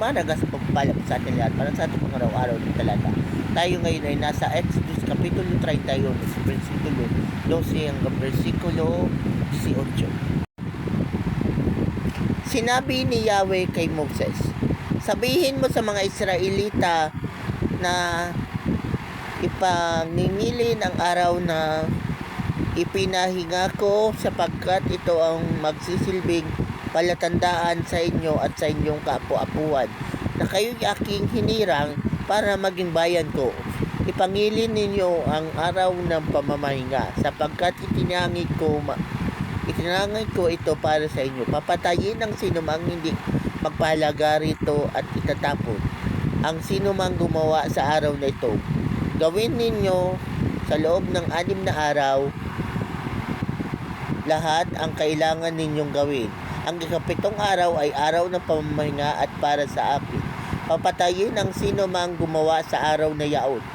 umaraga sa pagpapala sa atin lahat para sa ating pang-araw-araw ng talata. Tayo ngayon ay nasa Exodus Kapitulo 31, versikulo 12 hanggang versikulo 18. Sinabi ni Yahweh kay Moses, sabihin mo sa mga Israelita na ipangingilin ang araw na ipinahinga ko sapagkat ito ang magsisilbing palatandaan sa inyo at sa inyong kaapu-apuan na kayo'y aking hinirang para maging bayan ko. Ipangilin ninyo ang araw ng pamamahinga sapagkat itinangin ko ito para sa inyo. Papatayin ang sinumang hindi magpahalaga rito at itatapon ang sinumang gumawa sa araw na ito. Gawin ninyo sa loob ng 6 na araw lahat ang kailangan ninyong gawin. Ang ikapitong araw ay araw ng pamamahinga at para sa akin. Papatayin ang sino mang gumawa sa araw na yaon.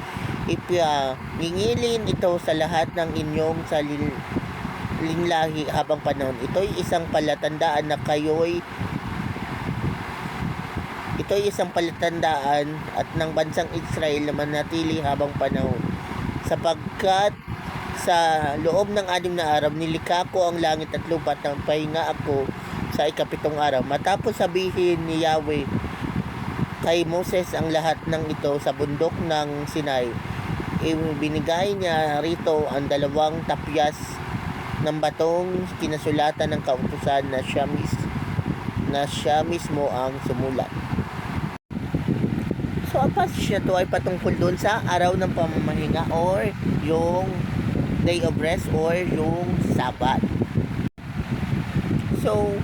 Ipangingilin ito sa lahat ng inyong salinglahi habang panahon. Ito'y isang palatandaan at ng bansang Israel na manatili habang panahon. Sapagkat sa loob ng 6 na araw, nilikha ko ang langit at lupa at pahinga ako sa ikapitong araw. Matapos sabihin ni Yahweh kay Moses ang lahat ng ito sa bundok ng Sinai, ibinigay niya rito ang 2 tapyas ng batong kinasulatan ng kautusan na siya mismo ang sumulat. So, ang passage ito ay patungkol doon sa araw ng pamamahinga or yung day of rest or yung Sabat. So,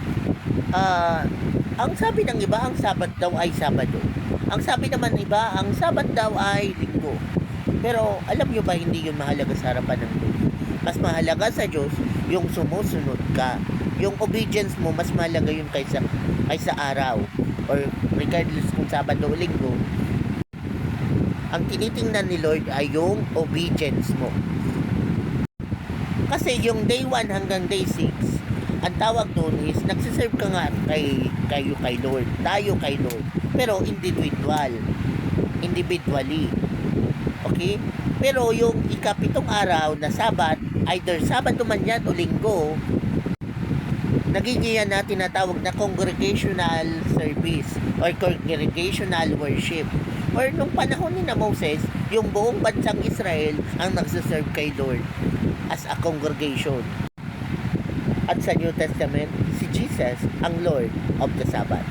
ang sabi ng iba, ang Sabat daw ay Sabado. Ang sabi naman iba, ang Sabat daw ay Linggo. Pero alam nyo ba, hindi yun mahalaga sa harapan ng Diyos. Mas mahalaga sa Diyos yung sumusunod ka. Yung obedience mo, mas mahalaga yun kaysa araw. Or regardless kung Sabado o Linggo, ang tinitingnan ni Lord ay yung obedience mo. Kasi yung day 1 hanggang day 6, ang tawag doon is nagsiserve ka nga kay Lord. Tayo kay Lord. Pero individually. Okay? Pero yung ikapitong araw na Sabat, either Sabado man yan o Linggo, nagiging na tinatawag na congregational service or congregational worship. Or nung panahon ni na Moses, yung buong bansang Israel ang nagsiserve kay Lord as a congregation. At sa New Testament, si Jesus ang Lord of the Sabbath.